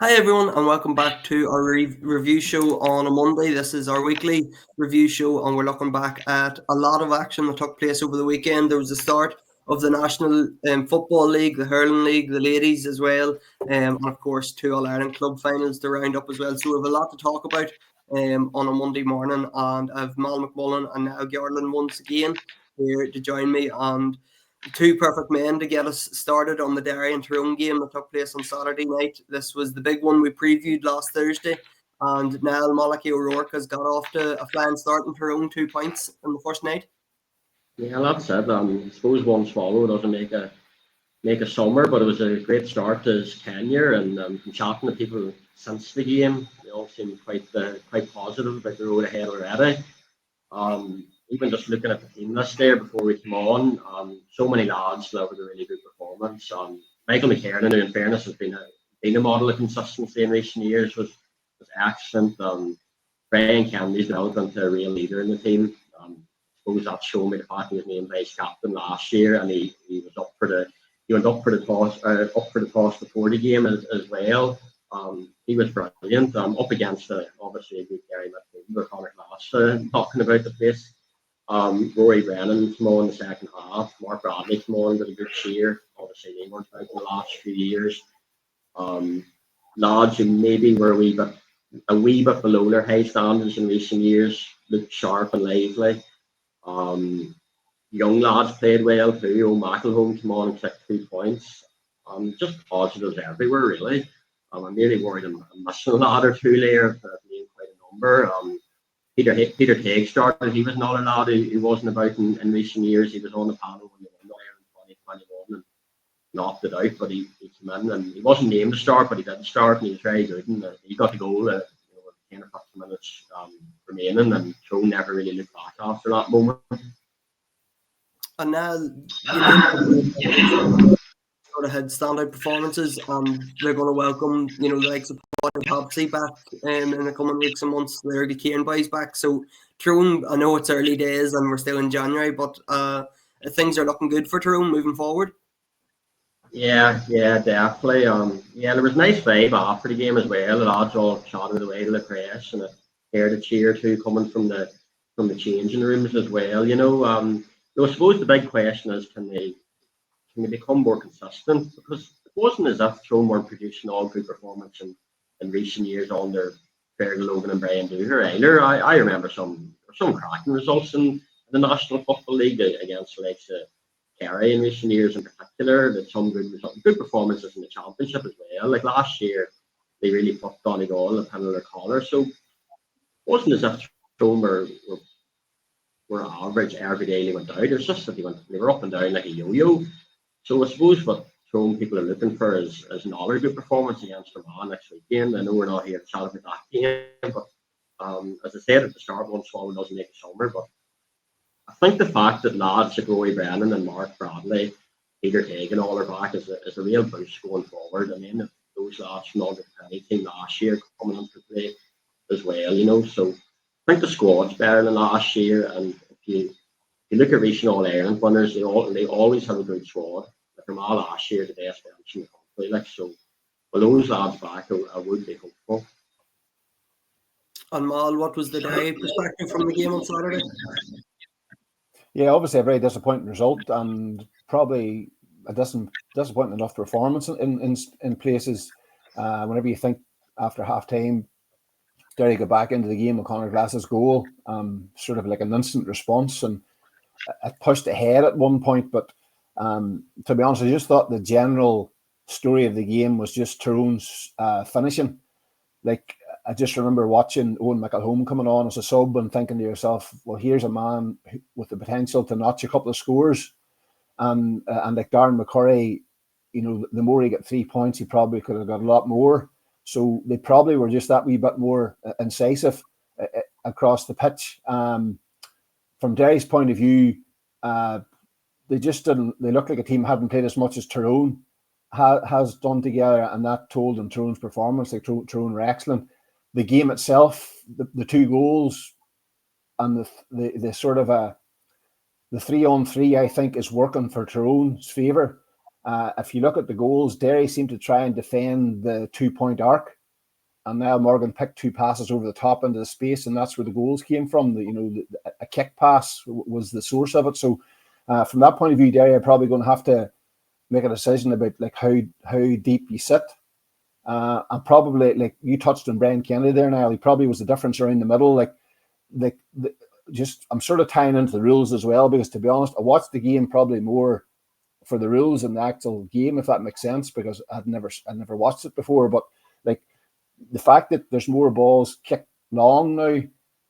Hi everyone, and welcome back to our review show on a Monday. This is our weekly review show, and we're looking back at a lot of action that took place over the weekend. There was the start of the National Football League, the Hurling League, the ladies as well, and of course two All Ireland club finals to round up as well. So we have a lot to talk about on a Monday morning, and I've Mal McMullen and now Garland once again here to join me, and two perfect men to get us started on the Derry and Tyrone game that took place on Saturday night. This was the big one we previewed last Thursday, and Niall Malachy O'Rourke has got off to a flying start in Tyrone, 2 points in the first night. Yeah, that's it. I suppose one swallow doesn't make a summer, but it was a great start to his tenure. And from chatting to people since the game, they all seem quite positive about the road ahead already. Even just looking at the team list there before we came on, so many lads delivered a really good performance. Michael McKernan, who in fairness has been a model of consistency in recent years, was excellent. Brian Kennedy's developed into a real leader in the team. I suppose that's shown me the fact he was named vice captain last year, and he was went up for the toss before the game as well. He was brilliant. Up against obviously a good Derry midfielder, Conor Glass, talking about the place. Rory Brennan came on in the second half. Mark Bradley came on with a good cheer. Obviously, they weren't out in the last few years. Lads who maybe were a wee bit below their high standards in recent years looked sharp and lively. Young lads played well too. O'Macalhone came on and kicked 2 points. Just positives everywhere, really. I'm really worried I'm missing a lad or two there. I've named quite a number. Peter Haig started. He was not a lad who wasn't about in recent years. He was on the panel when they won there in 2021 and knocked it out. But he came in and he wasn't named to start, but he did start and he was very good. And he got the goal with 10 or 15 minutes remaining, and Tyrone never really looked back after that moment. And now, sort of had standout performances, and they're going to welcome, the likes of Topsy back in the coming weeks and months. The early Kieran boys back. So Tyrone, I know it's early days and we're still in January, but things are looking good for Tyrone moving forward. Yeah, definitely. There was a nice vibe after the game as well. The lads all shouted away to the press, and I heard a cheer too coming from the changing rooms as well. I suppose the big question is, can they become more consistent? Because it wasn't as if Tyrone weren't producing all good performance in recent years under Fergal Logan and Brian Dooher either. I remember some cracking results in the National Football League against the likes of Kerry in recent years in particular. That some good performances in the Championship as well. Like last year, they really put Donegal a pin on their collar. So it wasn't as if Tyrone were average every day they went out. It was just that they were up and down like a yo-yo. So I suppose what Tyrone people are looking for is another good performance against Armagh next weekend. I know we're not here to chat about that game, but as I said at the start, one swallow doesn't make a summer. But I think the fact that lads like Roy Brennan and Mark Bradley, Peter Haig and all are back is a real boost going forward. I mean, those lads from the under 20 team last year coming into play as well, So I think the squad's better than last year, and if you look at recent All Ireland winners, they always have a good squad. Like Armagh last year, the best bench in the country. Like so, with those lads back, I would be hopeful. And Mal, what was the Derry perspective from the game on Saturday? Yeah, obviously a very disappointing result, and probably a disappointing enough performance in places. Whenever you think after half time, Derry got back into the game with Conor Glass's goal, sort of like an instant response, and it pushed ahead at one point. But to be honest, I just thought the general story of the game was just Tyrone's finishing. Like, I just remember watching Owen McElhone coming on as a sub and thinking to yourself, well, here's a man with the potential to notch a couple of scores. And like Darren McCurry, the more he got 3 points, he probably could have got a lot more. So they probably were just that wee bit more incisive across the pitch. From Derry's point of view, they just didn't. They looked like a team hadn't played as much as Tyrone has done together, and that told in Tyrone's performance. Like Tyrone were excellent. The game itself, the 2 goals, and the sort of the 3-on-3, I think, is working for Tyrone's favour. If you look at the goals, Derry seemed to try and defend the 2-point arc, and Niall Morgan picked 2 passes over the top into the space, and that's where the goals came from. A kick pass was the source of it. So from that point of view, Derry are probably going to have to make a decision about like how deep you sit. And probably, like you touched on Brian Kennedy there, Niall, he probably was the difference around the middle. I'm sort of tying into the rules as well, because to be honest, I watched the game probably more for the rules than the actual game, if that makes sense, because I'd never watched it before. But like the fact that there's more balls kicked long now,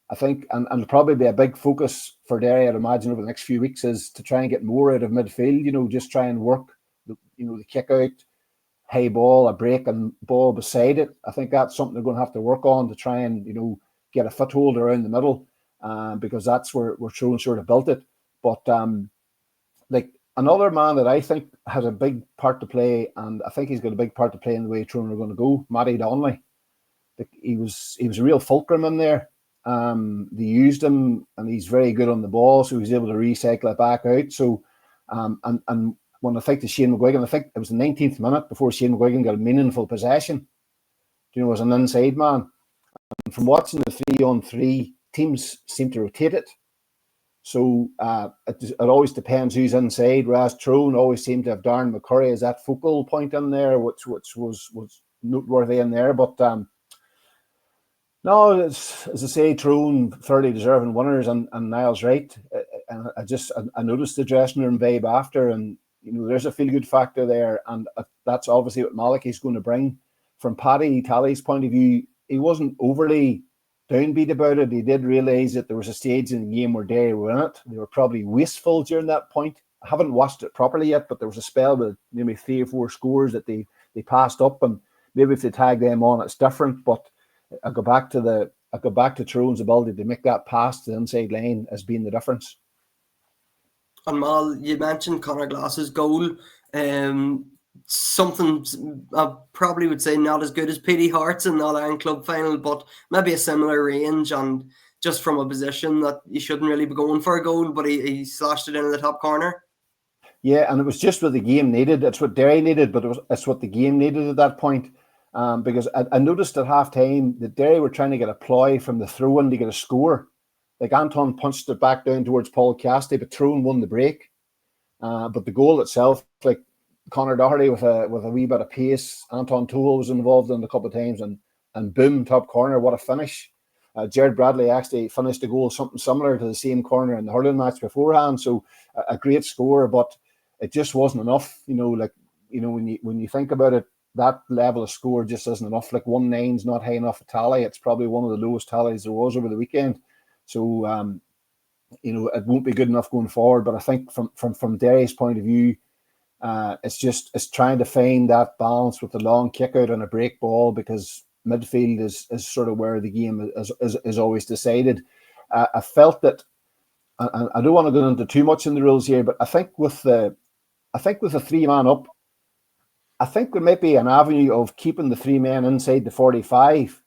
I think, and it'll probably be a big focus for Derry, I'd imagine, over the next few weeks, is to try and get more out of midfield. Just try and work the kick out, high ball, a break, and ball beside it. I think that's something they're going to have to work on to try and get a foothold around the middle, because that's where Tyrone sort of built it. But like another man that I think has a big part to play, and I think he's got a big part to play in the way Tyrone are going to go, Matty Donnelly. He was a real fulcrum in there. They used him, and he's very good on the ball, so he was able to recycle it back out. So, and when I think to Shane McGuigan, I think it was the 19th minute before Shane McGuigan got a meaningful possession, as an inside man. And from watching the 3-on-3, teams seem to rotate it. So it always depends who's inside, whereas Tyrone always seemed to have Darren McCurry as that focal point in there, which was noteworthy in there. But no, as I say, Tyrone fairly deserving winners, and Niall's right. And I noticed the dressing room vibe after, and there's a feel-good factor there, and that's obviously what Malachy's going to bring. From Paddy Tally's point of view, he wasn't overly downbeat about it. He did realise that there was a stage in the game where Derry were in it. They were probably wasteful during that point. I haven't watched it properly yet, but there was a spell with maybe 3 or 4 scores that they passed up, and maybe if they tag them on, it's different. But I go back to Tyrone's ability to make that pass to the inside line as being the difference. And Mal, you mentioned Conor Glass's goal. Something I probably would say not as good as Petey Hart's in the All-Ireland Club final, but maybe a similar range, and just from a position that you shouldn't really be going for a goal, but he slashed it into the top corner. Yeah, and it was just what the game needed. It's what Derry needed, but it's what the game needed at that point. Because I noticed at half-time that Derry were trying to get a ploy from the throw-in to get a score. Like Anton punched it back down towards Paul Cassidy, but Tyrone won the break. But the goal itself, like Conor Doherty with a wee bit of pace, Anton Toole was involved in it a couple of times, and boom, top corner, what a finish. Jared Bradley actually finished the goal something similar to the same corner in the hurling match beforehand. So a great score, but it just wasn't enough. When you think about it, that level of score just isn't enough. Like 1-9 is not high enough a tally. It's probably one of the lowest tallies there was over the weekend. So it won't be good enough going forward. But I think from Derry's point of view, it's trying to find that balance with the long kick out and a break ball, because midfield is sort of where the game is always decided. I felt that, and I don't want to go into too much in the rules here, but I think with the 3-man up, I think there might be an avenue of keeping the 3 men inside the 45,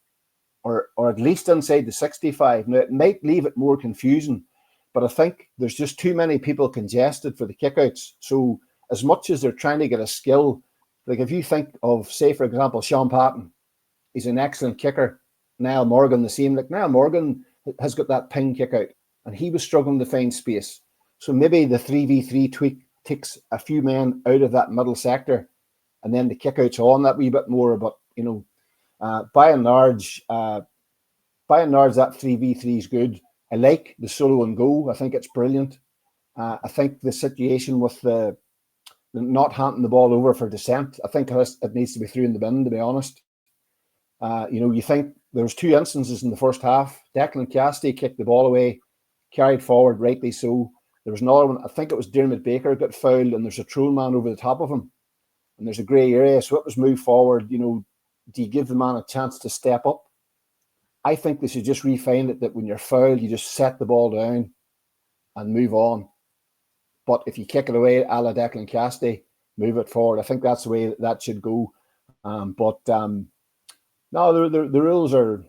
or at least inside the 65. Now, it might leave it more confusing, but I think there's just too many people congested for the kickouts. So as much as they're trying to get a skill, like if you think of, say, for example, Sean Patton, he's an excellent kicker. Niall Morgan, the same. Like Niall Morgan has got that ping kick out, and he was struggling to find space. So maybe the 3v3 tweak takes a few men out of that middle sector, and then the kickouts on that wee bit more. But by and large, that 3v3 is good. I like the solo and go. I think it's brilliant. I think the situation with the not handing the ball over for descent, I think it needs to be through in the bin, to be honest. You think there was 2 instances in the first half. Declan Cassidy kicked the ball away, carried forward, rightly so. There was another one, I think it was Dermot Baker got fouled, and there's a Tyrone man over the top of him, and there's a grey area, so it was moved forward. Do you give the man a chance to step up? I think they should just refine it, that when you're fouled, you just set the ball down and move on. But if you kick it away, a la Declan Cassidy, move it forward. I think that's the way that should go. No, the rules are,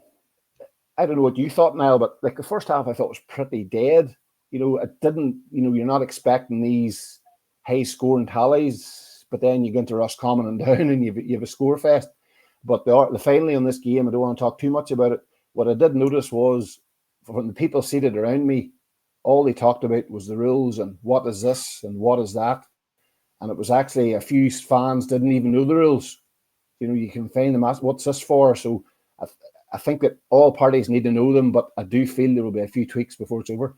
I don't know what you thought, Niall, but like the first half I thought was pretty dead. It didn't, you're not expecting these high scoring tallies, but then you go into Roscommon and down and you have a score fest. But the finally on this game, I don't want to talk too much about it. What I did notice was from the people seated around me, all they talked about was the rules and what is this and what is that. And it was actually a few fans didn't even know the rules. You know, you can find them ask, what's this for? So I think that all parties need to know them, but I do feel there will be a few tweaks before it's over.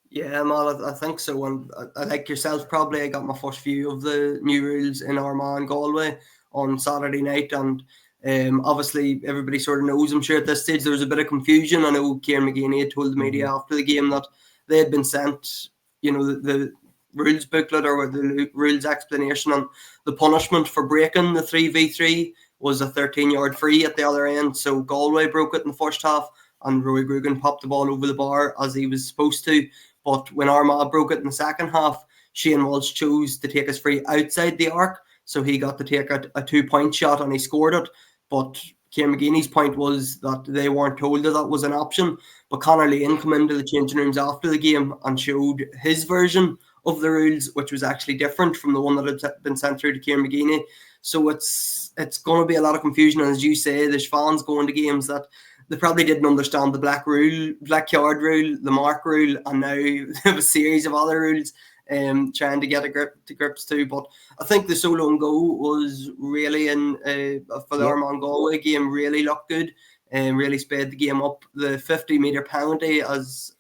Yeah, Mal, I think so. And I like yourself, probably I got my first view of the new rules in Armagh and Galway on Saturday night. And obviously, everybody sort of knows, I'm sure at this stage, there was a bit of confusion. I know Kieran McGeaney had told the media after the game that they had been sent, you know, the rules booklet or the rules explanation on the punishment for breaking the 3v3 was a 13-yard free at the other end. So Galway broke it in the first half and Rory Grugan popped the ball over the bar as he was supposed to. But when Armagh broke it in the second half, Shane Walsh chose to take his free outside the arc. So he got to take a 2-point shot and he scored it. But Kieran McGeaney's point was that they weren't told that was an option. But Conor Lane came into the changing rooms after the game and showed his version of the rules, which was actually different from the one that had been sent through to Kieran McGeaney. So it's going to be a lot of confusion. And as you say, there's fans going to games that they probably didn't understand the black card rule, the mark rule, and now they have a series of other rules trying to get to grips to. But I think the solo and go was really for the Armagh Galway game really looked good and really sped the game up. The 50-metre penalty, as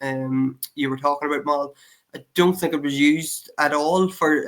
you were talking about, Mal, I don't think it was used at all for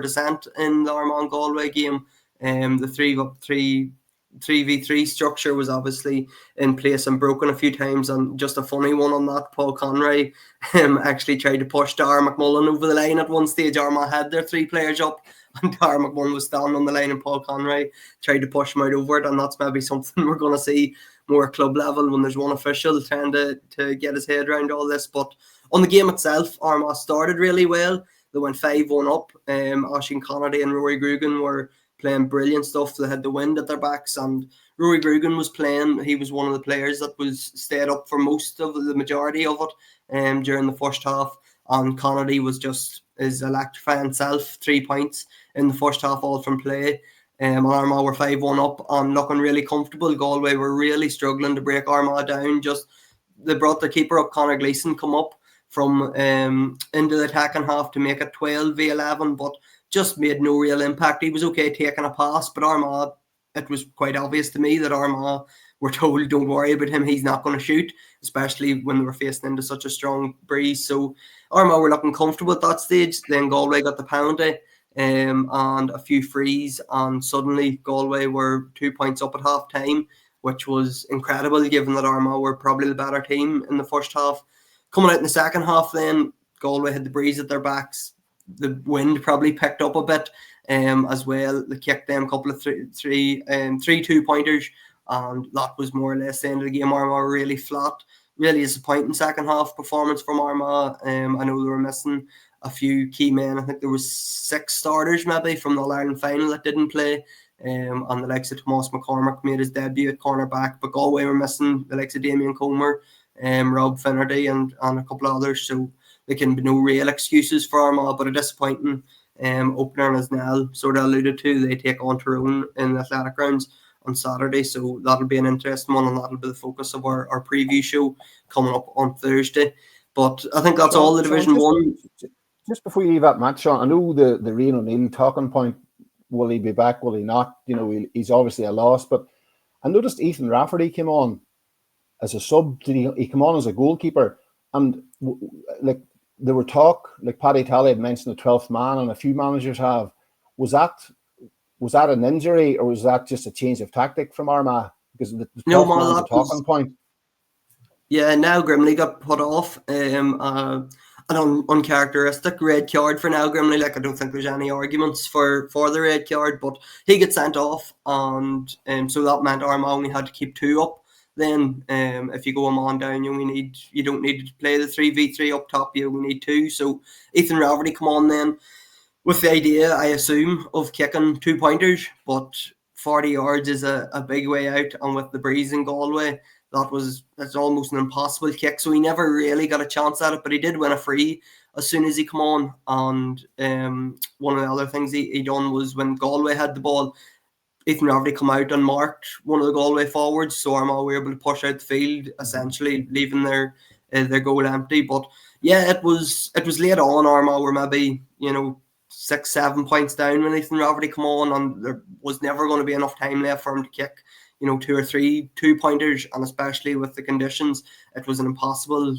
dissent in the Armagh Galway game. The 3v3 structure was obviously in place and broken a few times, and just a funny one on that, Paul Conroy actually tried to push Dara McMullen over the line at one stage. Armagh had their 3 players up and Dara McMullen was standing on the line and Paul Conroy tried to push him out over it, and that's maybe something we're going to see more club level when there's one official trying to get his head around all this. But on the game itself, Armagh started really well. They went 5-1 up. Oisín Conady and Rory Grugan were playing brilliant stuff. They had the wind at their backs, and Rory Grugan was playing. He was one of the players that was stayed up for most of the majority of it during the first half. And Conady was just his electrifying self. 3 points in the first half, all from play. Armagh were 5-1 up and looking really comfortable. Galway were really struggling to break Armagh down. Just they brought their keeper up, Conor Gleeson, come up from into the attacking half to make it 12v11, but just made no real impact. He was okay taking a pass, but Armagh, it was quite obvious to me that Armagh were told, don't worry about him, he's not going to shoot, especially when they were facing into such a strong breeze. So Armagh were looking comfortable at that stage. Then Galway got the penalty and a few frees, and suddenly Galway were 2 points up at half time, which was incredible given that Armagh were probably the better team in the first half. Coming out in the second half, then Galway had the breeze at their backs. The wind probably picked up a bit as well. They kicked them a couple of three 2-pointers, and that was more or less the end of the game. Armagh were really flat. Really disappointing second half performance from Armagh. I know they were missing a few key men. I think there was 6 starters maybe from the All-Ireland final that didn't play. And the likes of Tomas McCormick made his debut at cornerback, but Galway were missing the likes of Damien Comer, Rob Finnerty and a couple of others. So there can be no real excuses for Armagh, but a disappointing opener. And as Nell sort of alluded to, they take on Tyrone in the athletic grounds on Saturday, so that'll be an interesting one, and that'll be the focus of our preview show coming up on Thursday. But I think that's all the Division 1. Just before you leave that match, Sean, I know the Rian O'Neill talking point, will he be back, will he not? You know, he's obviously a loss, but I noticed Ethan Rafferty came on as a sub. He came on as a goalkeeper, and like there were talk, like Paddy Talley had mentioned the 12th man, and a few managers have. Was that an injury, or was that just a change of tactic from Armagh? Because the 12th man's a talking point. Yeah, now Grimley got put off. An uncharacteristic red card for now Grimley. Like, I don't think there's any arguments for the red card, but he gets sent off, and so that meant Armagh only had to keep 2 up. Then if you go a man down, you don't need to play the 3v3 up top. You only need 2. So Ethan Rafferty come on then with the idea, I assume, of kicking 2-pointers, but 40 yards is a big way out, and with the breeze in Galway, that's almost an impossible kick. So he never really got a chance at it, but he did win a free as soon as he come on. And one of the other things he done was when Galway had the ball, Ethan Rafferty come out and marked one of the Galway forwards, so Armagh were able to push out the field, essentially leaving their goal empty. But yeah, it was late on. Armagh were maybe 6-7 points down when Ethan Rafferty come on, and there was never going to be enough time left for him to kick 2 or 3 2-pointers, and especially with the conditions, it was an impossible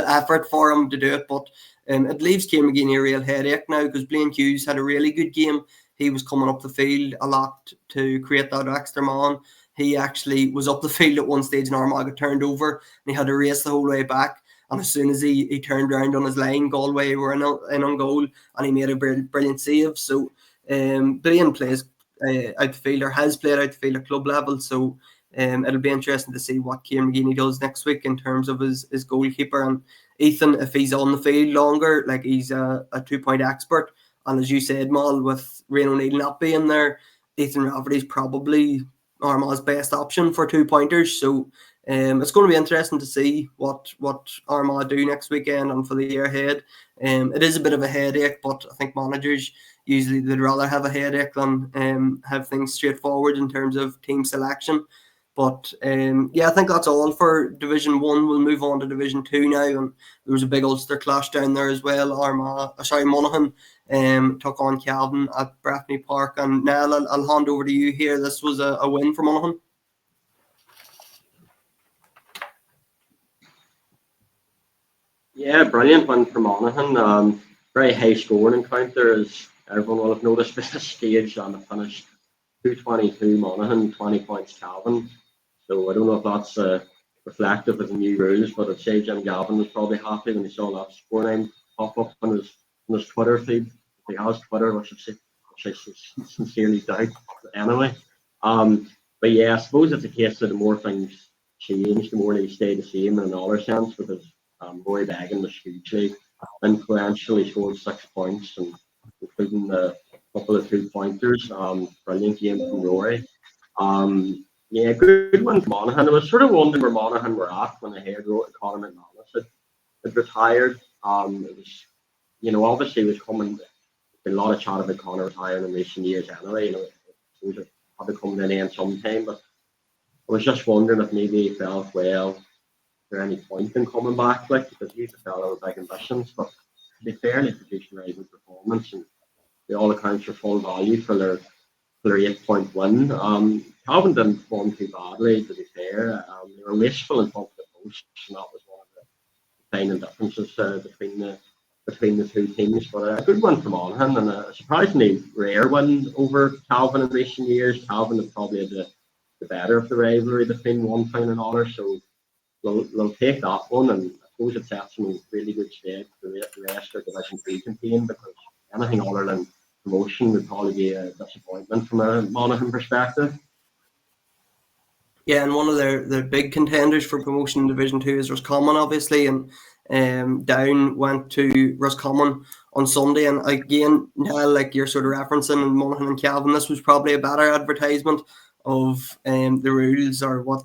effort for him to do it. But it leaves Ciarán McGeeney a real headache now, because Blaine Hughes had a really good game. He was coming up the field a lot to create that extra man. He actually was up the field at one stage, and Armagh got turned over, and he had to race the whole way back. And as soon as he turned around on his line, Galway were in on goal, and he made a brilliant save. So Blaine plays out the field, or has played out the field at club level. So it'll be interesting to see what Ciarán McGeeney does next week in terms of his goalkeeper. And Ethan, if he's on the field longer, like he's a 2-point expert. And as you said, Mal, with Rian O'Neill not being there, Ethan Rafferty's probably Armagh's best option for 2-pointers. So it's going to be interesting to see what Armagh do next weekend and for the year ahead. It is a bit of a headache, but I think managers usually they'd rather have a headache than have things straightforward in terms of team selection. But I think that's all for Division 1. We'll move on to Division 2 now. And there was a big Ulster clash down there as well. Monaghan took on Cavan at Breffni Park. And Niall, I'll hand over to you here. This was a win for Monaghan. Yeah, brilliant win for Monaghan. Very high scoring encounter, as everyone will have noticed at this stage. And it finished 2-22 Monaghan, 20 points Cavan. So I don't know if that's reflective of the new rules, but I'd say Jim Gavin was probably happy when he saw that scoreline pop up on his Twitter feed. If he has Twitter, which I sincerely doubt. Anyway, but yeah, I suppose it's a case that the more things change, the more they stay the same in another sense, because Rory Beggan was hugely influential. He scored 6 points, and including a couple of 2-pointers. Brilliant game from Rory. Yeah, good one for Monaghan. I was sort of wondering where Monaghan were at when I heard Conor McManus had retired. It was, obviously it was coming. There's been a lot of chat about Conor retiring in recent years anyway. It had to come to an end sometime. But I was just wondering if maybe he felt, well, is there any point in coming back? Because he's a fellow with big ambitions. But to be fair, they produced a very good performance, and they all accounts for full value for their 8-point win. Cavan didn't perform too badly, to be fair. They were wasteful in front of the post, and that was one of the defining differences between the two teams. But a good one from Monaghan, and a surprisingly rare win over Cavan in recent years. Cavan have probably had the better of the rivalry between one town and another, so they'll take that one, and I suppose it sets them in really good stead for the rest of the Division 3 campaign, because anything other than promotion would probably be a disappointment from a Monaghan perspective. Yeah, and one of their big contenders for promotion in Division 2 is Roscommon, obviously, and Down went to Roscommon on Sunday. And again, Niall, like you're sort of referencing in Monaghan and Cavan, this was probably a better advertisement of the rules, or what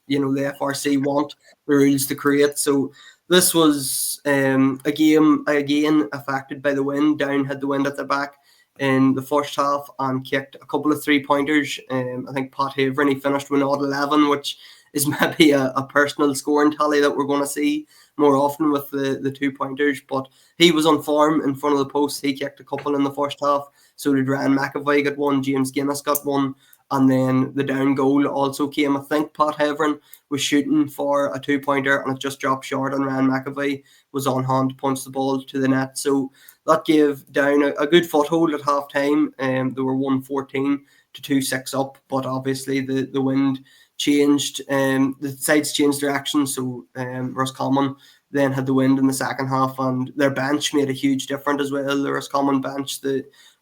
the FRC want the rules to create. So this was a game again affected by the wind. Down had the wind at their back in the first half and kicked a couple of 3-pointers. I think Pat Haverin, he finished with 11, which is maybe a personal scoring tally that we're going to see more often with the 2-pointers. But he was on form in front of the post. He kicked a couple in the first half. So did Ryan McAvoy got one, James Guinness got one. And then the down goal also came. I think Pat Haverin was shooting for a 2-pointer and it just dropped short, and Ryan McAvoy was on hand to punch the ball to the net. So that gave Down a good foothold at half time. They were 1-14 to 2-6 up, but obviously the wind changed. The sides changed direction. So Roscommon then had the wind in the second half, and their bench made a huge difference as well. The Roscommon bench,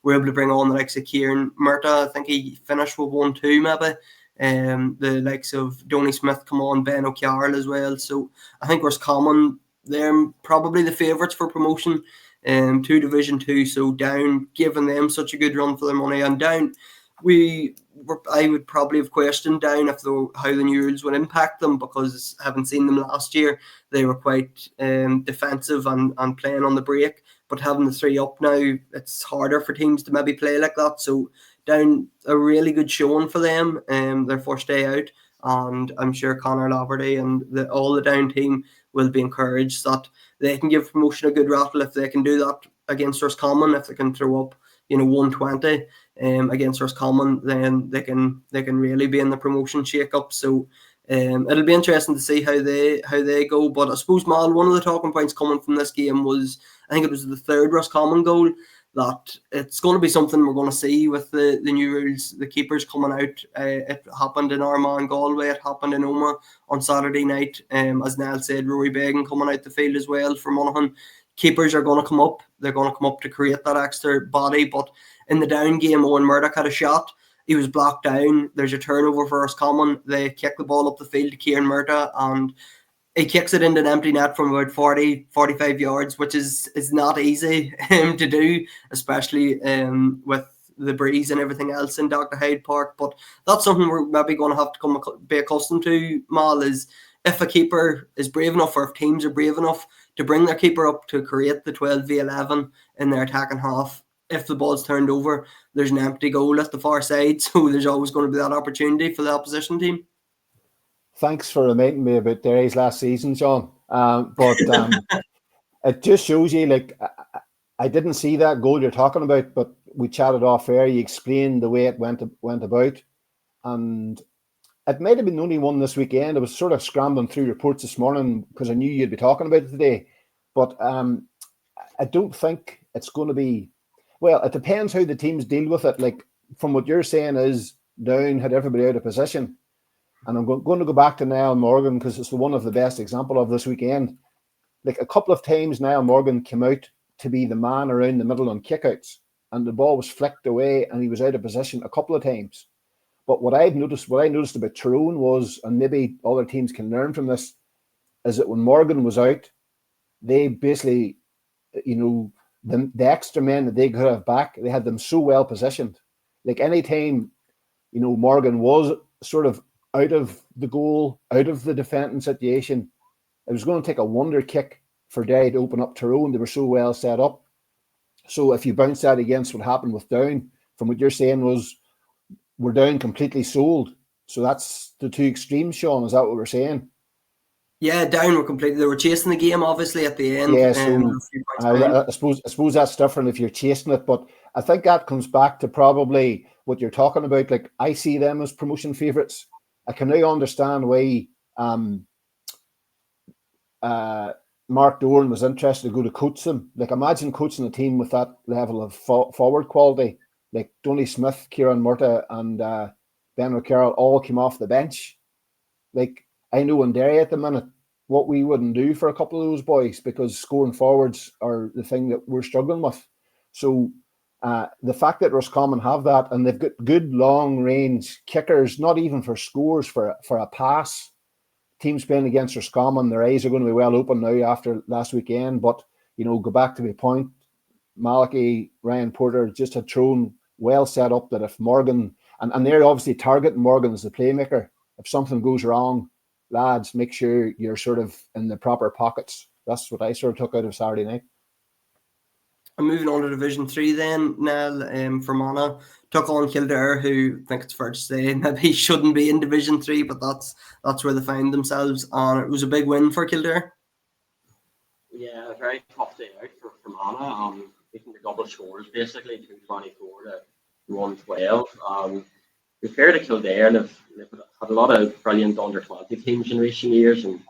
were able to bring on the likes of Kieran Murtagh. I think he finished with 1-2 maybe. The likes of Donny Smith come on, Ben O'Carroll as well. So I think Roscommon, they're probably the favourites for promotion to Division 2. So Down, giving them such a good run for their money. And Down, I would probably have questioned Down how the new rules would impact them, because having seen them last year, they were quite defensive and playing on the break. But having the 3 up now, it's harder for teams to maybe play like that. So Down, a really good showing for them, their first day out. And I'm sure Conor Laverty and all the Down team will be encouraged that they can give promotion a good rattle if they can do that against Roscommon. If they can throw up, 120 against Roscommon, then they can really be in the promotion shake-up. So it'll be interesting to see how they go. But I suppose, Mal, one of the talking points coming from this game was, I think it was the 3rd Roscommon goal, that it's going to be something we're going to see with the new rules, the keepers coming out. It happened in Armagh and Galway, it happened in Omagh on Saturday night. As Niall said, Rory Began coming out the field as well for Monaghan. Keepers are going to come up. They're going to come up to create that extra body. But in the Down game, Owen Murdoch had a shot. He was blocked down. There's a turnover for Roscommon. They kick the ball up the field to Kieran Murta, and he kicks it into an empty net from about 45 yards, which is not easy to do, especially with the breeze and everything else in Dr. Hyde Park. But that's something we're maybe going to have to be accustomed to, Mal, is if a keeper is brave enough, or if teams are brave enough to bring their keeper up to create the 12v11 in their attacking half, if the ball's turned over, there's an empty goal at the far side, so there's always going to be that opportunity for the opposition team. Thanks for reminding me about Derry's last season, John. But it just shows you, like, I didn't see that goal you're talking about, but we chatted off air. You explained the way it went about, and it might have been only one this weekend. I was sort of scrambling through reports this morning because I knew you'd be talking about it today. But I don't think it's going to be. Well, it depends how the teams deal with it. Like, from what you're saying, is Down had everybody out of position. And I'm going to go back to Niall Morgan because it's one of the best example of this weekend. Like, a couple of times Niall Morgan came out to be the man around the middle on kickouts, and the ball was flicked away and he was out of position a couple of times. But what I noticed about Tyrone was, and maybe other teams can learn from this, is that when Morgan was out, they basically, the extra men that they could have back, they had them so well positioned. Like, any time, Morgan was sort of out of the goal, out of the defending situation, it was going to take a wonder kick for Derry to open up Tyrone. They were so well set up. So if you bounce that against what happened with Down, from what you're saying was, we're Down completely sold. So that's the two extremes, Sean. Is that what we're saying? Yeah, Down were completely. They were chasing the game, obviously, at the end. Yeah, so I suppose that's different if you're chasing it. But I think that comes back to probably what you're talking about. Like, I see them as promotion favourites. I can now understand why Mark Doran was interested to go to coach them. Like, imagine coaching a team with that level of forward quality. Like, Donny Smith, Kieran Murta, and Ben O'Carroll all came off the bench. Like, I know in Derry at the minute what we wouldn't do for a couple of those boys, because scoring forwards are the thing that we're struggling with. So the fact that Roscommon have that, and they've got good long range kickers, not even for scores, for a pass. Teams playing against Roscommon, their eyes are going to be well open now after last weekend. But, go back to the point, Malachy, Ryan Porter just had thrown well set up that if Morgan, and they're obviously targeting Morgan as the playmaker, if something goes wrong, lads, make sure you're sort of in the proper pockets. That's what I sort of took out of Saturday night. And moving on to Division 3 then, Nell, Fermanagh took on Kildare, who I think it's fair to say maybe shouldn't be in Division 3, but that's where they find themselves. And it was a big win for Kildare. Yeah, a very tough day out for Fermanagh. Making the double scores, basically, 224 to 112. To be fair to Kildare, they've had a lot of brilliant under-20 teams in recent years, and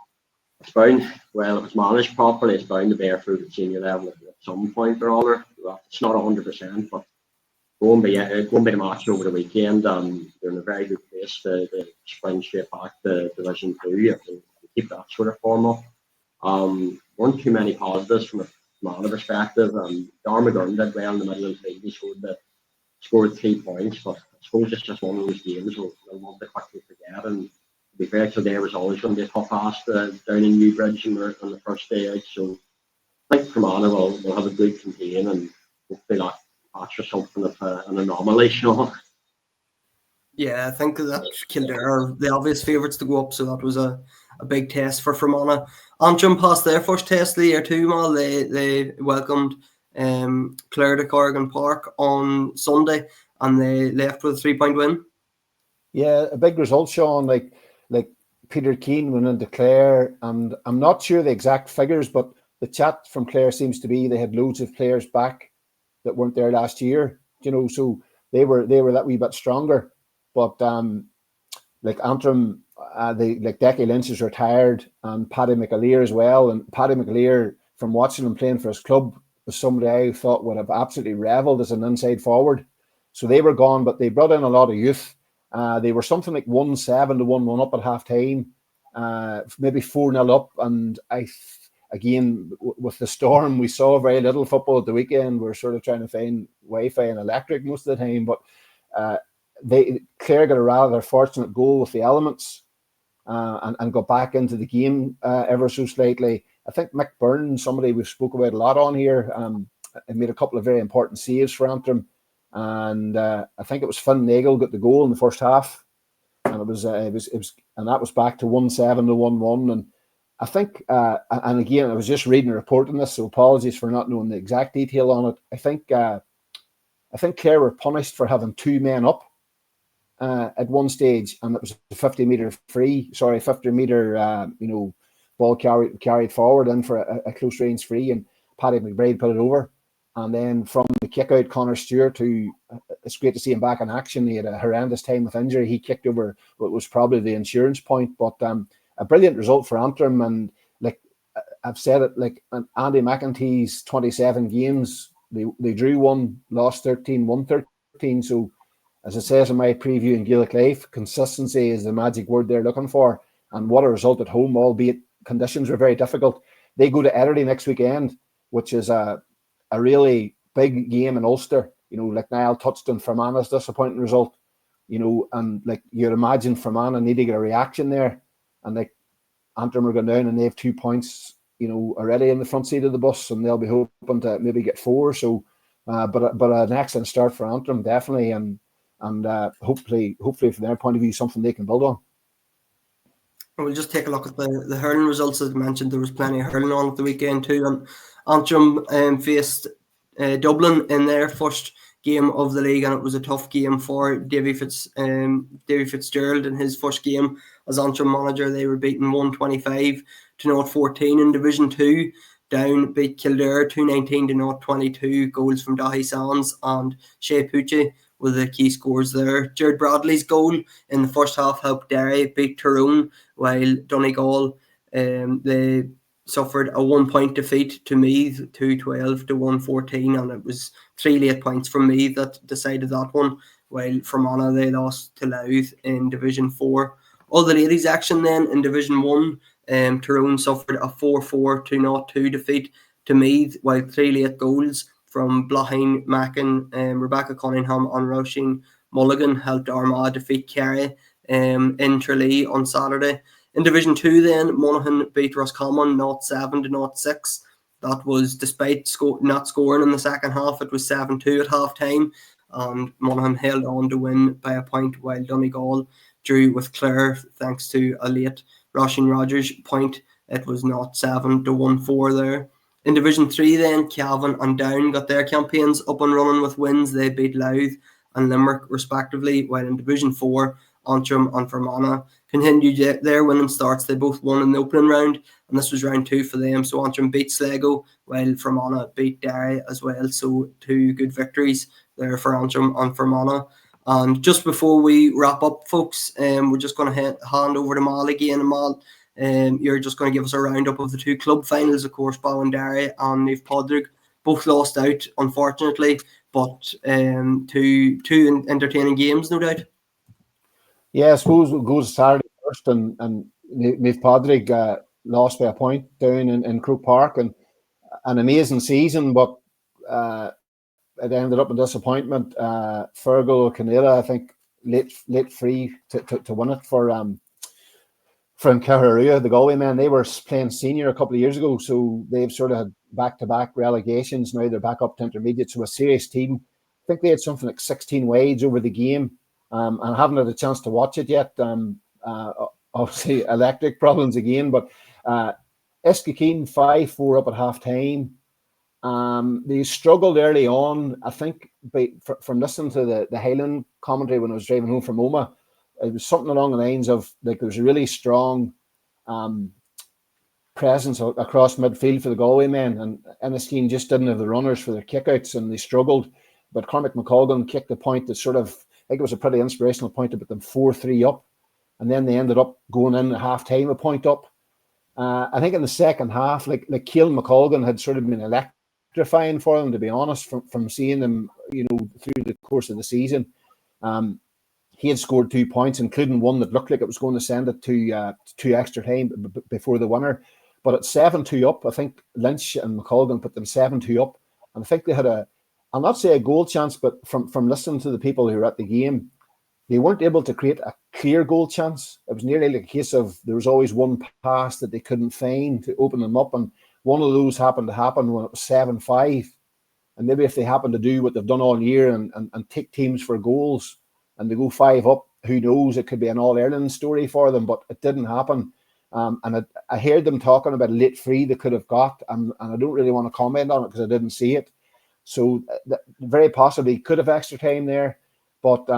it's bound, well, if it's managed properly, it's bound to bear fruit at senior level at some point or other. It's not 100%, but going by the match over the weekend, they're in a very good place to spring straight back to Division 2 and keep that sort of form up. Weren't too many positives from a Fermanagh perspective. Armagh did well in the middle of the field. He scored 3 points, but I suppose it's just one of those games we'll want to quickly forget. And to be fair, Kildare was always going to be a tough ask down in Newbridge on the first day out. So I think Fermanagh will have a good campaign, and hopefully that patch or something of an anomaly, Sean. Yeah, I think that Kildare are the obvious favourites to go up, so that was a a big test for Fermanagh. Antrim passed their first test of the year too, Mal. They welcomed Clare to Corrigan Park on Sunday, and they left with a 3-point win. Yeah, a big result, Sean. Like Peter Keane went into Clare, and I'm not sure the exact figures, but the chat from Clare seems to be they had loads of players back that weren't there last year. So they were that wee bit stronger. But like Antrim, Decky Lynch is retired, and Paddy McAleer as well. And Paddy McAleer, from watching him playing for his club, was somebody I thought would have absolutely revelled as an inside forward. So they were gone, but they brought in a lot of youth. They were something like 1-7 to 1-1 up at half time, maybe 4-0 up. And again, with the storm, we saw very little football at the weekend. We're sort of trying to find Wi-Fi and electric most of the time, but Clare got a rather fortunate goal with the elements and got back into the game ever so slightly. I think Mick Byrne, somebody we've spoke about a lot on here, made a couple of very important saves for Antrim. And I think it was Finn Nagel got the goal in the first half, and it was and that was back to 1-7 to 1-1. And I think, and again, I was just reading a report on this, so apologies for not knowing the exact detail on it. I think Clare were punished for having 2 men up at one stage, and it was a 50-meter ball carried forward in for a close range free, and Paddy McBride put it over. And then from the kick out, Connor Stewart, who it's great to see him back in action. He had a horrendous time with injury. He kicked over what was probably the insurance point, but a brilliant result for Antrim. And like I've said it, like Andy McEntee's 27 games, they drew 1, lost 13, won 13. So as it says in my preview in Gaelic Life, consistency is the magic word they're looking for. And what a result at home, albeit conditions were very difficult. They go to Derry next weekend, which is a really big game in Ulster. Like Niall touched on Fermanagh's disappointing result, and like you'd imagine Fermanagh need to get a reaction there. And like Antrim are going down and they have 2 points, already in the front seat of the bus, and they'll be hoping to maybe get 4. So, but an excellent start for Antrim, definitely. And hopefully from their point of view, something they can build on. And we'll just take a look at the hurling results. As I mentioned, there was plenty of hurling on at the weekend too. And Antrim faced Dublin in their first game of the league, and it was a tough game for Davy Fitzgerald in his first game as Antrim manager. They were beaten 125 to 14 in Division 2. Down beat Kildare 219 to 22. Goals from Dahi Sands and Shea Pucci were the key scores there. Jared Bradley's goal in the first half helped Derry beat Tyrone, while Donegal they suffered a 1-point defeat to Meath, 212 to 114, and it was 3 late points from Meath that decided that one, while Fermanagh they lost to Louth in Division 4. All the ladies' action then in Division 1, Tyrone suffered a 4-4 to 0-2 defeat to Meath, while 3 late goals from Blaheen Mackin, Rebecca Cunningham and Roisin Mulligan helped Armagh defeat Kerry in Tralee on Saturday. In Division 2 then, Monaghan beat Roscommon 0-7 to 0-6. That was despite not scoring in the second half. It was 7-2 at half time, and Monaghan held on to win by a point, while Donegal drew with Clare thanks to a late Roisin Rogers point. It was 0-7 to 1-4 there. In Division 3 then, Cavan and Down got their campaigns up and running with wins. They beat Louth and Limerick respectively, while in Division 4, Antrim and Fermanagh continued their winning starts. They both won in the opening round, and this was round 2 for them. So Antrim beat Sligo, while Fermanagh beat Derry as well. So 2 good victories there for Antrim and Fermanagh. And just before we wrap up, folks, we're just going to hand over to Mal again. And Mal, you're just going to give us a roundup of the 2 club finals, of course, Derry and Naomh Podrick. Both lost out, unfortunately, but two entertaining games, no doubt. Yeah, I suppose we'll go to Saturday first, and Naomh Podrick lost by a point down in Croke Park, and an amazing season, but it ended up in disappointment. Fergal Canela, I think, late free to win it from Caharua, the Galway men. They were playing senior a couple of years ago, so they've sort of had back-to-back relegations. Now they're back up to intermediate, so a serious team. I think they had something like 16 wides over the game. And I haven't had a chance to watch it yet. obviously electric problems again. But Eskakeen 5-4 up at half time. They struggled early on. I think from listening to the Highland commentary when I was driving home from Omagh, it was something along the lines of like there was a really strong presence across midfield for the Galway men, and Eskakeen just didn't have the runners for their kickouts, and they struggled. But Cormac McColgan kicked a point that sort of, I think it was a pretty inspirational point, to put them 4-3 up, and then they ended up going in at half time a point up. I think in the second half, like Ciaran McColgan had sort of been electrifying for them, to be honest, from seeing them, through the course of the season. He had scored 2 points, including one that looked like it was going to send it to extra time before the winner. But at 7-2 up, I think Lynch and McColgan put them 7-2 up. And I think they had I'll not say a goal chance, but from listening to the people who were at the game, they weren't able to create a clear goal chance. It was nearly like a case of there was always one pass that they couldn't find to open them up. And one of those happened to happen when it was 7-5. And maybe if they happen to do what they've done all year and take teams for goals and they go 5 up, who knows, it could be an All-Ireland story for them, but it didn't happen. And I heard them talking about a late free they could have got, and I don't really want to comment on it because I didn't see it. So very possibly could have extra time there, but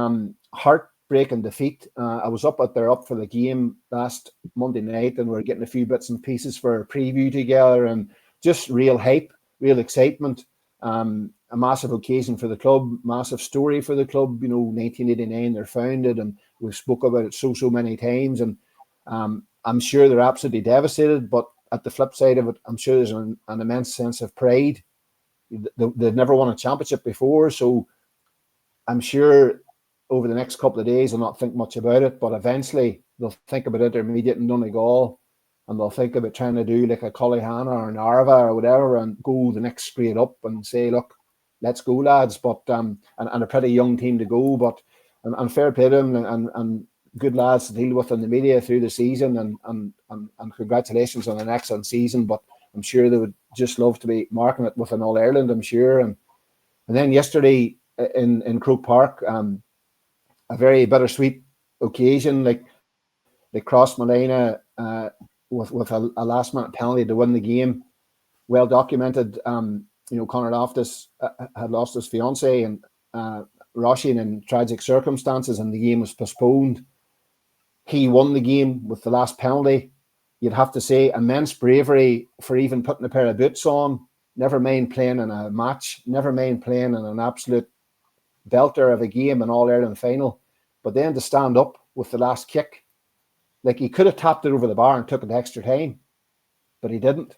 heartbreaking defeat. I was up for the game last Monday night, and we're getting a few bits and pieces for a preview together, and just real hype, real excitement. A massive occasion for the club, massive story for the club. 1989 they're founded, and we've spoke about it so many times, and I'm sure they're absolutely devastated. But at the flip side of it, I'm sure there's an immense sense of pride. They've never won a championship before, so I'm sure over the next couple of days they'll not think much about it, but eventually they'll think about intermediate in Donegal, and they'll think about trying to do like a Cullyhanna or an Armagh or whatever and go the next grade up and say, look, let's go, lads. But and a pretty young team to go, but and fair play to them, and good lads to deal with in the media through the season, and congratulations on an excellent season. But I'm sure they would just love to be marking it with an All-Ireland, I'm sure. And then yesterday in Croke Park, a very bittersweet occasion, like Crossmolina with a last-minute penalty to win the game. Well documented. Conor Loftus had lost his fiancée and Roisin in tragic circumstances, and the game was postponed. He won the game with the last penalty. You'd have to say immense bravery for even putting a pair of boots on. Never mind playing in a match. Never mind playing in an absolute belter of a game, an All-Ireland final. But then to stand up with the last kick, like he could have tapped it over the bar and took it extra time, but he didn't.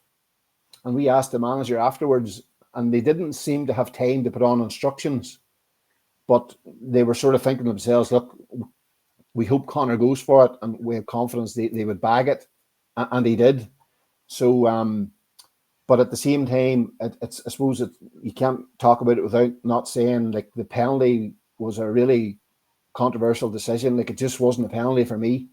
And we asked the manager afterwards, and they didn't seem to have time to put on instructions, but they were sort of thinking to themselves, look, we hope Conor goes for it, and we have confidence they would bag it, and he did. So, but at the same time, I suppose you can't talk about it without not saying, like, the penalty was a really controversial decision. Like, it just wasn't a penalty for me.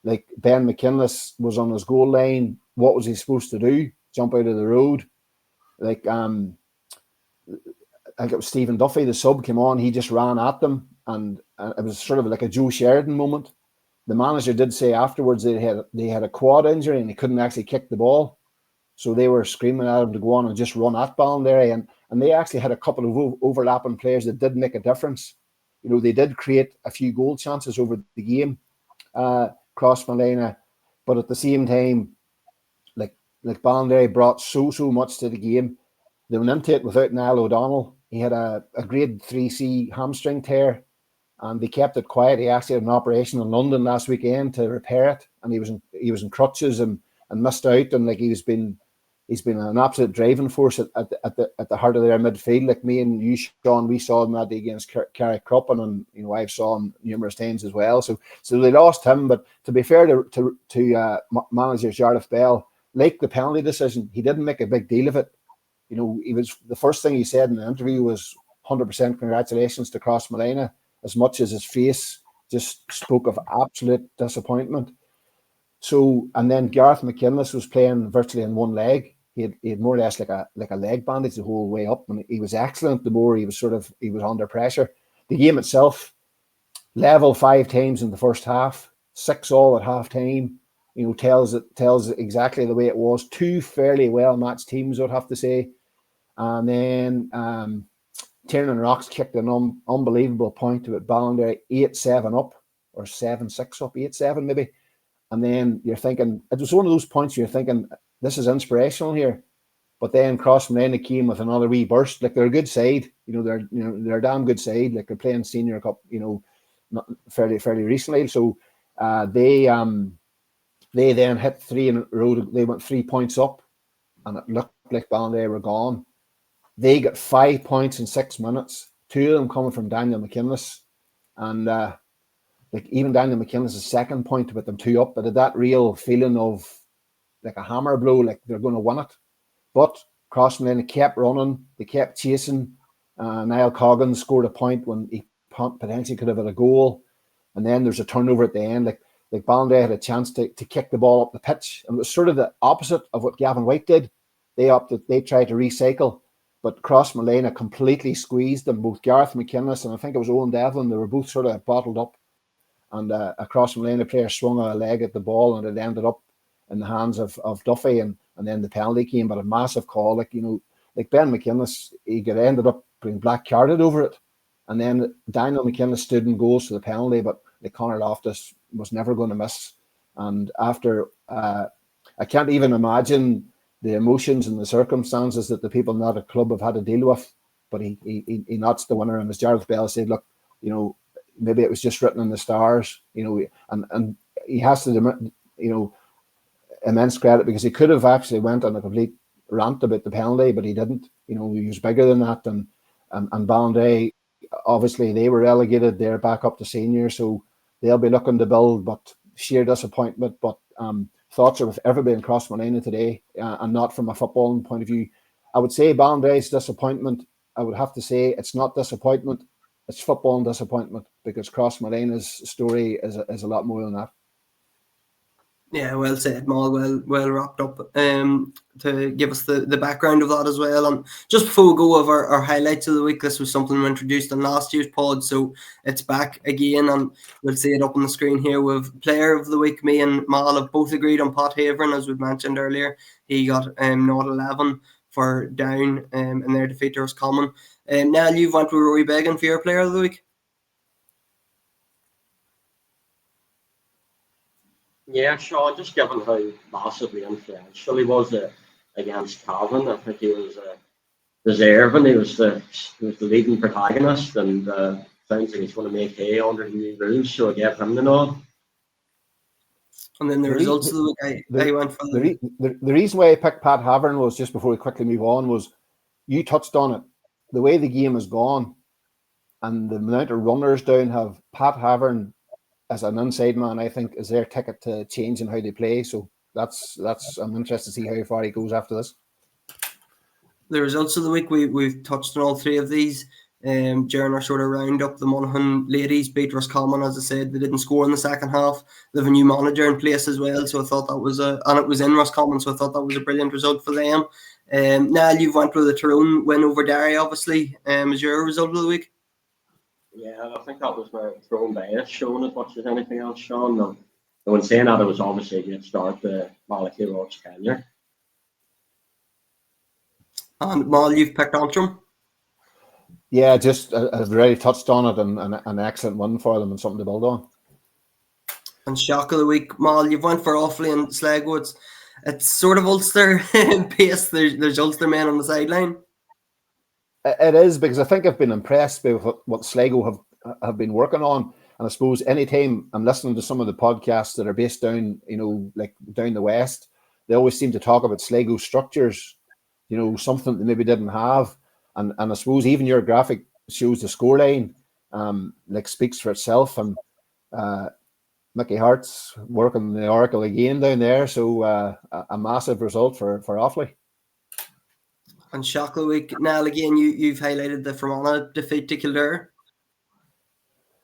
Like, Ben McKinless was on his goal line. What was he supposed to do? Jump out of the road? Like, I think it was Stephen Duffy, the sub, came on. He just ran at them, and it was sort of like a Joe Sheridan moment. The manager did say afterwards they had a quad injury and he couldn't actually kick the ball, so they were screaming at him to go on and just run at Ballinderry, and they actually had a couple of overlapping players that did make a difference. They did create a few goal chances over the game, Crossmolina, but at the same time, like Ballinderry brought so much to the game. They went into it without Niall O'Donnell. He had a grade 3C hamstring tear, and they kept it quiet. He actually had an operation in London last weekend to repair it, and he was in crutches and missed out. And like he's been an absolute driving force at the heart of their midfield. Like me and you, Sean, we saw him that day against Carrickcruppen, and I've saw him numerous times as well. So they lost him, but to be fair to manager Jarlath Bell, like the penalty decision, he didn't make a big deal of it. He was, the first thing he said in the interview was 100% congratulations to Crossmolina, as much as his face just spoke of absolute disappointment. So, and then Gareth McKinless was playing virtually in one leg. He had more or less like a leg bandage the whole way up, and he was excellent. The more he was under pressure. The game itself, level 5 times in the first half, 6-6 at half time, tells it exactly the way it was. Two fairly well matched teams, I'd have to say. And then Tyrone and Rocks kicked an unbelievable point to it. Ballinderry 8-7 up, or 7-6 up, 8-7 maybe. And then you're thinking, it was one of those points you're thinking, this is inspirational here. But then Crossmaglen came with another wee burst. Like, they're a good side, they're a damn good side. Like, they're playing Senior Cup, not fairly recently. So they then hit 3 in a row. They went 3 points up, and it looked like Ballinderry were gone. They got 5 points in 6 minutes. 2 of them coming from Daniel McKinless, and even Daniel McKinless' second point to put them 2 up. But had that real feeling of like a hammer blow, like they're going to win it. But Crossmaglen kept running, they kept chasing. Niall Coggins scored a point when he potentially could have had a goal. And then there's a turnover at the end. Like Ballinderry had a chance to kick the ball up the pitch. And it was sort of the opposite of what Gavin White did. They tried to recycle, but Crossmaglen completely squeezed them. Both Gareth McKinless and I think it was Owen Devlin, they were both sort of bottled up. And a Crossmaglen player swung a leg at the ball, and it ended up in the hands of Duffy, and then the penalty came, but a massive call. Like Ben McKinless, he ended up being black carded over it. And then Daniel McKinless stood and goes for the penalty, but Conor Loftus was never going to miss. And after, I can't even imagine the emotions and the circumstances that the people in that club have had to deal with. But he notched the winner, and as Gareth Bell said, look, maybe it was just written in the stars, and he has to, immense credit, because he could have actually went on a complete rant about the penalty, but he didn't. He was bigger than that. And Ballinderry, obviously they were relegated. They're back up to senior, so they'll be looking to build, but sheer disappointment. But thoughts are with everybody in Crossmaglen today, and not from a footballing point of view. I would say Ballinderry's disappointment, I would have to say it's not disappointment, it's footballing disappointment, because Crossmaglen's story is a lot more than that. Yeah, well said, Mal. Well wrapped up. To give us the background of that as well. And just before we go over our highlights of the week, this was something we introduced in last year's pod, so it's back again, and we'll see it up on the screen here with Player of the Week. Me and Mal have both agreed on Pat Haverin, as we mentioned earlier. He got 0-11 for Down in their defeat to Roscommon. Now you've went with Rory Began for your Player of the Week. Yeah, Sean, just given how massively influential he was against Cavan, I think he was deserving. He was the leading protagonist, and sounds like he's going to make hay under the new rules, so I gave him the nod. And then the results of the week, I went for the reason why I picked Pat Haverin was, just before we quickly move on, was you touched on it. The way the game has gone and the amount of runners down have Pat Haverin as an inside man, I think, is their ticket to changing how they play. So that's I'm interested to see how far he goes after this. The results of the week, we've touched on all three of these during our sort of roundup. The Monaghan ladies beat Roscommon, as I said. They didn't score in the second half. They have a new manager in place as well, so I thought that was and it was in Roscommon, so I thought that was a brilliant result for them. Now you've went with the Tyrone win over Derry, obviously. Is your result of the week? Yeah, I think that was my thrown bias, Sean, as much as anything else, Sean. No, when saying that, it was obviously a good start to Malachy Rock's tenure. And Mal, you've picked Antrim. Yeah, just I've already touched on it, and an excellent win for them and something to build on. And shock of the week, Mal, you've went for Offaly and Sligo. It's sort of Ulster pace. There's Ulster men on the sideline. It is, because I think I've been impressed with what Sligo have been working on. And I suppose anytime I'm listening to some of the podcasts that are based down, like down the west, they always seem to talk about Sligo structures, something they maybe didn't have. And I suppose even your graphic shows the scoreline, speaks for itself. And Mickey Hart's working the Oracle again down there. So a massive result for Offaly. And shock of the week, Niall, again, you've highlighted the Fermanagh defeat to Kildare.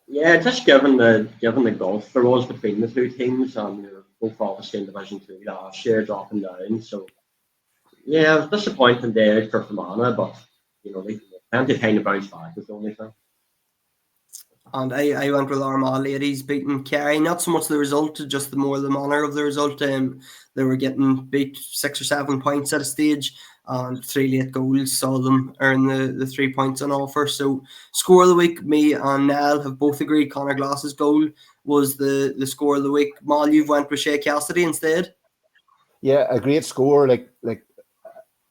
Yeah, just given the gulf there was between the two teams, and both obviously in Division 2 last year, dropping down. So yeah, it was disappointing day for Fermanagh, but they plenty of time to bounce back is the only thing. And I went with Armagh ladies beating Kerry. Not so much the result, just the more the manner of the result. They were getting beat 6 or 7 points at a stage, and 3 late goals saw them earn the 3 points on offer. So score of the week, me and Nell have both agreed Conor Glass's goal was the score of the week. Mal, you've went with Shea Cassidy instead. Yeah, a great score. Like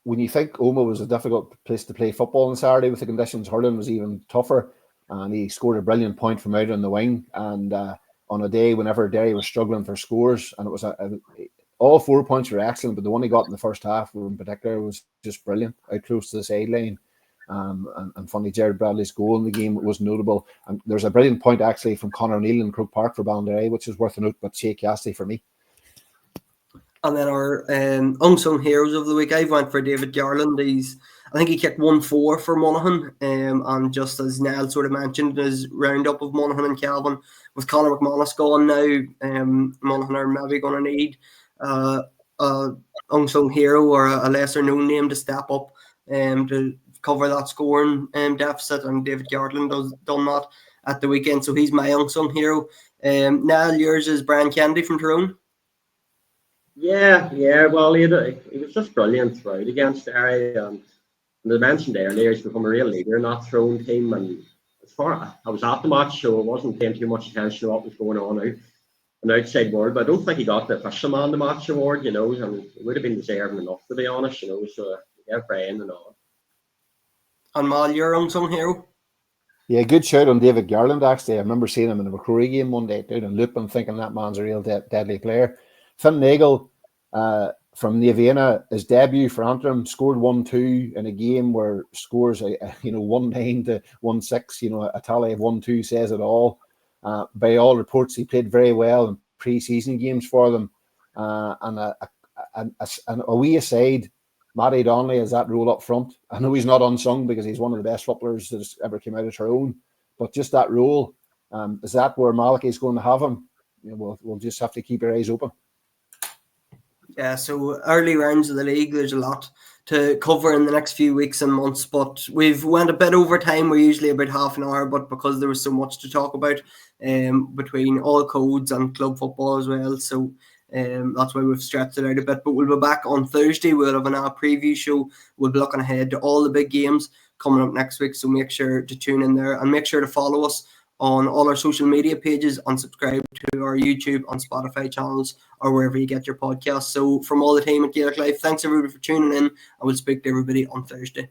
when you think Omagh was a difficult place to play football on Saturday with the conditions, Hurling was even tougher. And he scored a brilliant point from out on the wing. And on a day whenever Derry was struggling for scores, and it was all 4 points were excellent, but the one he got in the first half in particular was just brilliant, out close to the sideline. And funny, Jared Bradley's goal in the game was notable. And there's a brilliant point actually from Conor O'Neill in Croke Park for Ballinderry, which is worth a note, but Shea Cassidy for me. And then our unsung heroes of the week, I've went for David Garland. I think he kicked 1-4 for Monaghan. And just as Nell sort of mentioned, his roundup of Monaghan and Cavan, with Conor McManus gone now, Monaghan are maybe going to need unsung hero or a lesser known name to step up to cover that scoring deficit. And David Garland has done that at the weekend, so he's my unsung hero. Nell, yours is Brian Kennedy from Tyrone. Yeah. Well, he was just brilliant throughout against Derry. And I mentioned earlier, he's become a real leader in that Tyrone team. And as far I was at the match, so I wasn't paying too much attention to what was going on out in the outside world. But I don't think he got the official man of the match award, and it would have been deserving enough, to be honest, so yeah, Brian and all. And Mal, your unsung hero? Yeah, good shout on David Garland, actually. I remember seeing him in the McCrory game one day down in Loop and thinking that man's a real deadly player. Finn Nagel from Naviana, his debut for Antrim, scored 1-2 in a game where scores 1-9 to 1-6, a tally of 1-2 says it all. By all reports, he played very well in pre-season games for them. And a wee aside, Matty Donnelly has that role up front. I know he's not unsung because he's one of the best footballers that ever came out of Tyrone, but just that role, is that where Malachy is going to have him? We'll just have to keep our eyes open. Yeah, so early rounds of the league, there's a lot to cover in the next few weeks and months, but we've went a bit over time. We're usually about half an hour, but because there was so much to talk about between all codes and club football as well, so that's why we've stretched it out a bit. But we'll be back on Thursday. We'll have an preview show. We'll be looking ahead to all the big games coming up next week, so make sure to tune in there and make sure to follow us on all our social media pages and subscribe to our YouTube and Spotify channels or wherever you get your podcasts. So from all the team at Gaelic Life, thanks everybody for tuning in, and we'll speak to everybody on Thursday.